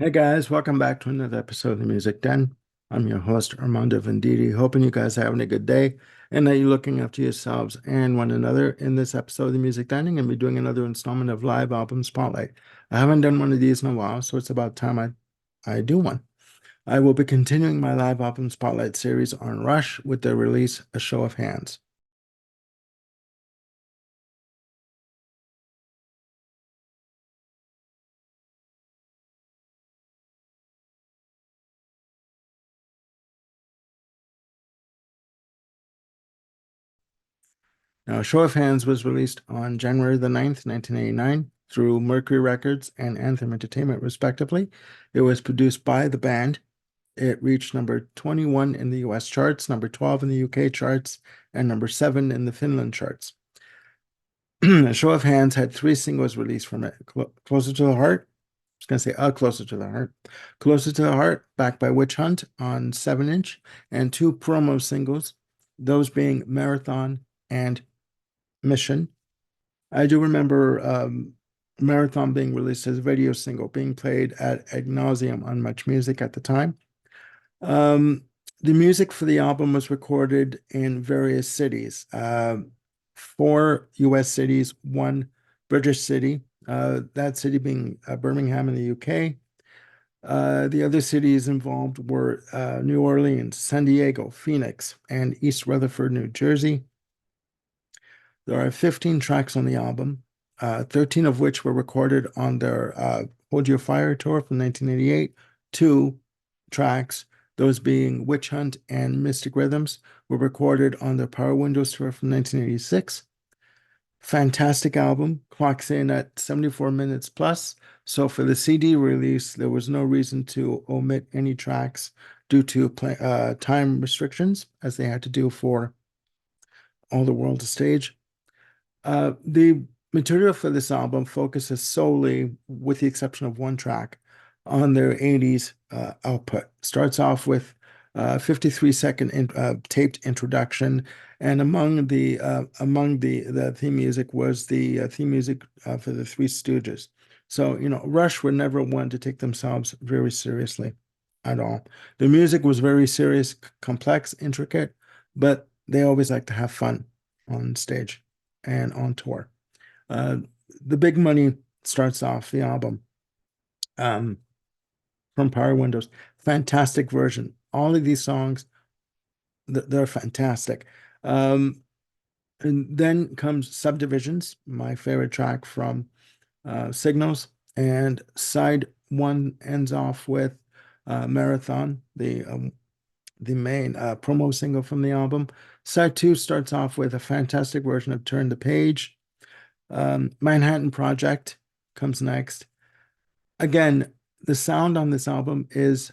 Hey guys, welcome back to another episode of the Music Den. I'm your host, Armando Venditti, hoping you guys are having a good day and that you're looking after yourselves and one another. In this episode of the Music Den, I'm going to be doing another installment of Live Album Spotlight. I haven't done one of these in a while, so it's about time I do one. I will be continuing my Live Album Spotlight series on Rush with their release, A Show of Hands. Now, Show of Hands was released on January the 9th, 1989, through Mercury Records and Anthem Entertainment, respectively. It was produced by the band. It reached number 21 in the US charts, number 12 in the UK charts, and number 7 in the Finland charts. A Show of Hands had three singles released from it: Closer to the Heart. I was going to say Closer to the Heart. Closer to the Heart, backed by Witch Hunt on 7-inch, and two promo singles, those being Marathon and Mission. I do remember Marathon being released as a video single, being played ad nauseum on Much Music at the time. Um, the music for the album was recorded in various cities, four US cities, one British city, that city being Birmingham in the UK. The other cities involved were New Orleans, San Diego, Phoenix, and East Rutherford, New Jersey. There are 15 tracks on the album, 13 of which were recorded on their Hold Your Fire tour from 1988. Two tracks, those being Witch Hunt and Mystic Rhythms, were recorded on the Power Windows tour from 1986. Fantastic album, clocks in at 74 minutes plus. So for the CD release, there was no reason to omit any tracks due to time restrictions, as they had to do for All the World to Stage. The material for this album focuses solely, with the exception of one track, on their 80s output. Starts off with 53-second taped introduction, and among the theme music was the theme music for the Three Stooges. So, Rush were never one to take themselves very seriously at all. The music was very serious, complex, intricate, but they always like to have fun on stage and on tour. Uh, the big money starts off the album um, from Power Windows. Fantastic version. All of these songs, they're fantastic. Um, and then comes Subdivisions, my favorite track from Signals, and side one ends off with Marathon, the main promo single from the album. Side two starts off with a fantastic version of Turn the Page. Manhattan Project comes next. Again, the sound on this album is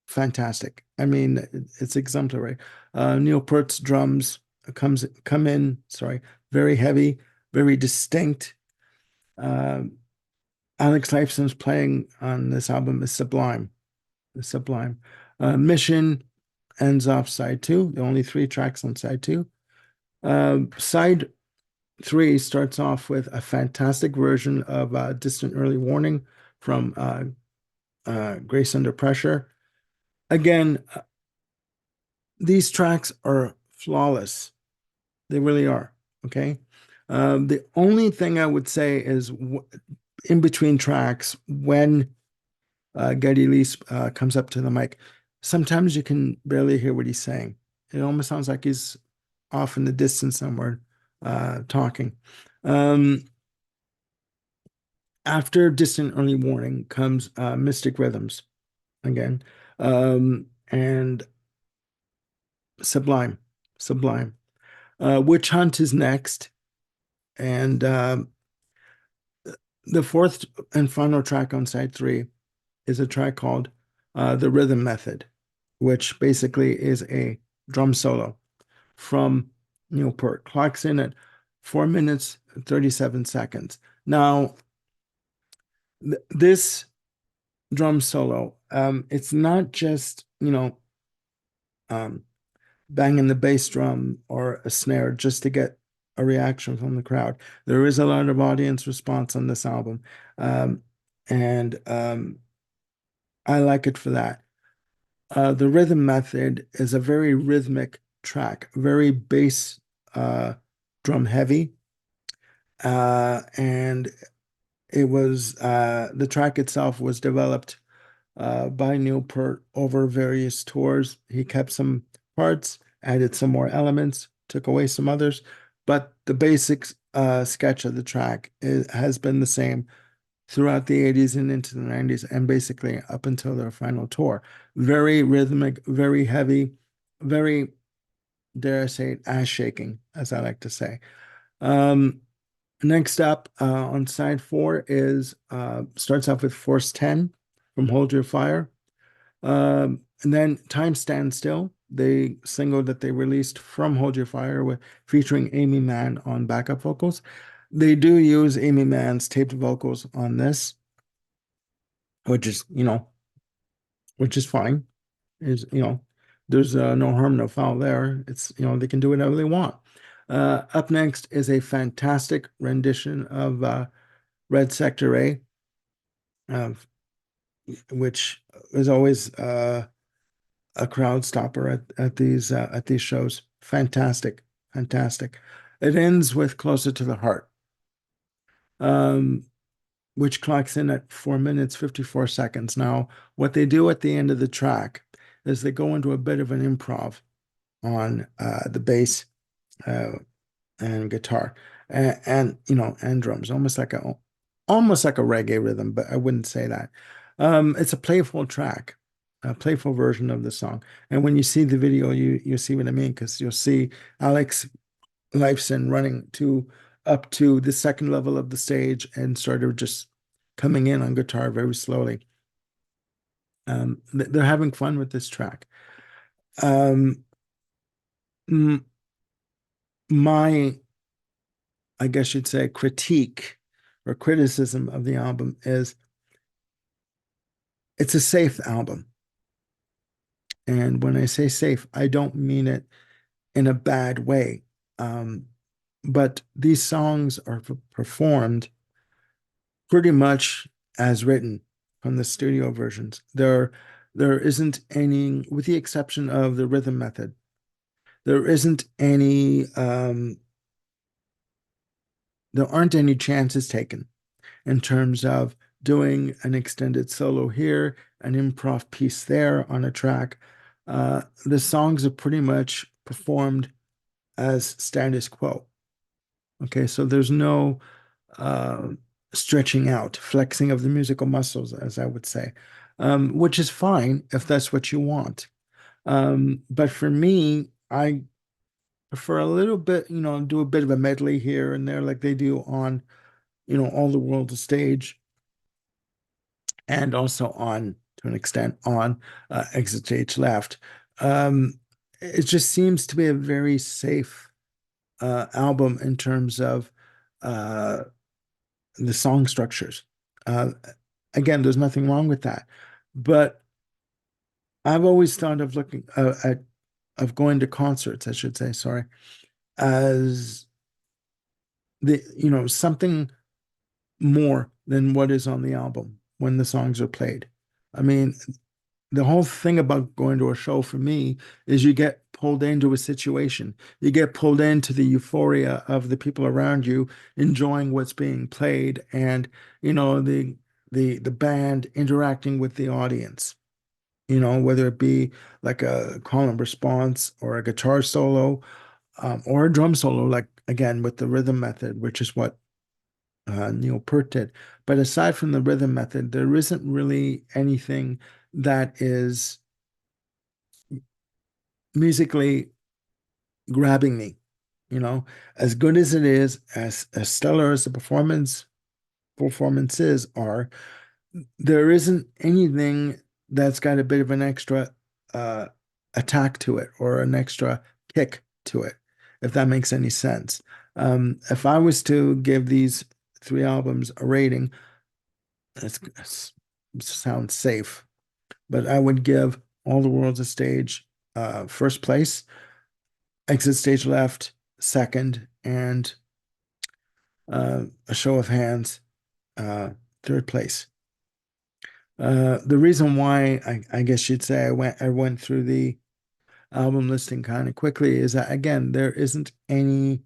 fantastic. I mean, it's exemplary. Neil Peart's drums come in, sorry, very heavy, very distinct. Uh, Alex Lifeson's playing on this album is sublime. It's sublime. Mission ends off side two, the only three tracks on side two. Side three starts off with a fantastic version of Distant Early Warning from Grace Under Pressure. Again, these tracks are flawless. They really are. Okay. The only thing I would say is in between tracks, when Geddy Lee comes up to the mic, sometimes you can barely hear what he's saying. It almost sounds like he's off in the distance somewhere talking. Um, After Distant Early Warning comes Mystic Rhythms again, and Sublime, Sublime. Witch Hunt is next, and the fourth and final track on side three is a track called The Rhythm Method, which basically is a drum solo from Neil Peart. Clocks in at 4 minutes, 37 seconds. Now, this drum solo, it's not just, um, banging the bass drum or a snare just to get a reaction from the crowd. There is a lot of audience response on this album. And I like it for that. The rhythm method is a very rhythmic track, very bass drum heavy. And the track itself was developed by Neil Peart over various tours. He kept some parts, added some more elements, took away some others, but the basic sketch of the track has been the same throughout the 80s and into the 90s, and basically up until their final tour. Very rhythmic, very heavy, very, dare I say it, ass shaking, as I like to say. Um, Next up on side four is starts off with Force 10 from Hold Your Fire. And then Time Stand Still, the single that they released from Hold Your Fire with featuring Amy Mann on backup vocals. They do use Amy Mann's taped vocals on this, which is, which is fine. Is, there's no harm, no foul there. It's, they can do whatever they want. Up next is a fantastic rendition of Red Sector A, uh, which is always a crowd stopper at these shows. Fantastic, fantastic. It ends with Closer to the Heart, um, which clocks in at 4 minutes 54 seconds. Now, what they do at the end of the track is they go into a bit of an improv on the bass uh, and guitar and drums, almost like a reggae rhythm, but I wouldn't say that. It's a playful track, a playful version of the song. And when you see the video, you see what I mean, because you'll see Alex Lifeson running up to the second level of the stage and sort of just coming in on guitar very slowly. They're having fun with this track. Um, m- my, I guess you'd say, critique or criticism of the album is it's a safe album. And when I say safe, I don't mean it in a bad way. Um, but these songs are performed pretty much as written from the studio versions. There isn't any, with the exception of the rhythm method, there isn't any, there aren't any chances taken in terms of doing an extended solo here, an improv piece there on a track. The songs are pretty much performed as status quo. Okay, so there's no uh, stretching out, flexing of the musical muscles, as I would say, which is fine if that's what you want. But for me, I prefer a little bit, do a bit of a medley here and there, like they do on, All the World is Stage, and also on, to an extent, on Exit Stage Left. Um, it just seems to be a very safe album in terms of uh, the song structures. Uh, Again, there's nothing wrong with that, but I've always thought of looking of going to concerts, I should say, sorry, as something more than what is on the album when the songs are played. I mean, the whole thing about going to a show for me is you get pulled into a situation. You get pulled into the euphoria of the people around you enjoying what's being played and, the band interacting with the audience, whether it be like a call and response or a guitar solo, or a drum solo, like again with the rhythm method, which is what Neil Peart did. But aside from the rhythm method, there isn't really anything that is musically grabbing me. As good as it is, as stellar as the performances are, there isn't anything that's got a bit of an extra uh, attack to it or an extra kick to it, if that makes any sense. If I was to give these three albums a rating, it sounds safe, but I would give All the World's a Stage first place, Exit Stage Left second, and A Show of Hands third place. The reason why I guess you'd say I went through the album listing kind of quickly is that again, there isn't anything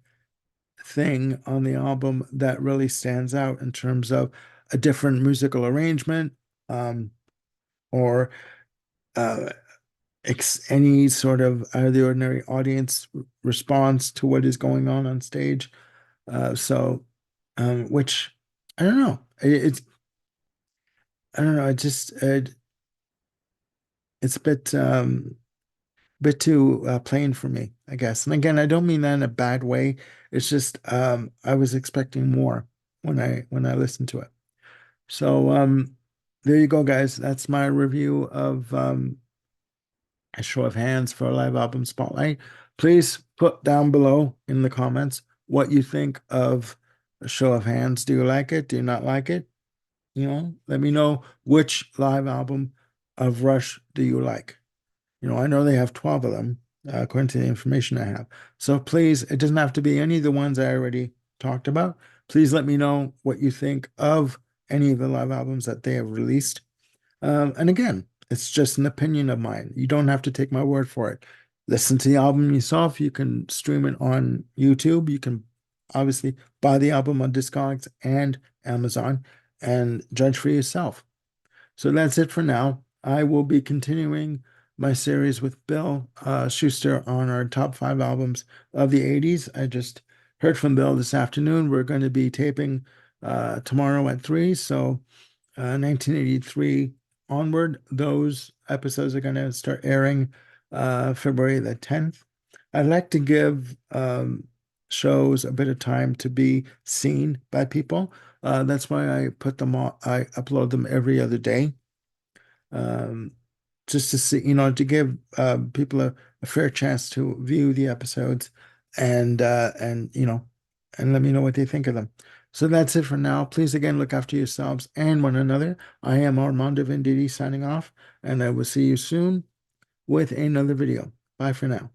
on the album that really stands out in terms of a different musical arrangement, um, or uh, any sort of out of the ordinary audience response to what is going on stage. So, which I don't know. I don't know. It's a bit too plain for me, I guess. And again, I don't mean that in a bad way. It's just I was expecting more when I listened to it. So there you go, guys. That's my review of a show of hands for a live album Spotlight. Please put down below in the comments what you think of a show of hands. Do you like it? Do you not like it? Let me know which live album of Rush do you like. I know they have 12 of them, according to the information I have. So please, it doesn't have to be any of the ones I already talked about. Please let me know what you think of any of the live albums that they have released. And again, it's just an opinion of mine. You don't have to take my word for it. Listen to the album yourself. You can stream it on YouTube. You can obviously buy the album on Discogs and Amazon and judge for yourself. So that's it for now. I will be continuing my series with Bill Schuster on our top 5 albums of the 80s. I just heard from Bill this afternoon. We're going to be taping tomorrow at 3. So 1983 onward, those episodes are going to start airing February the 10th. I'd like to give shows a bit of time to be seen by people. That's why I upload them every other day. Um, just to see, to give people a fair chance to view the episodes and let me know what they think of them. So that's it for now. Please again look after yourselves and one another. I am Armando Venditti signing off, and I will see you soon with another video. Bye for now.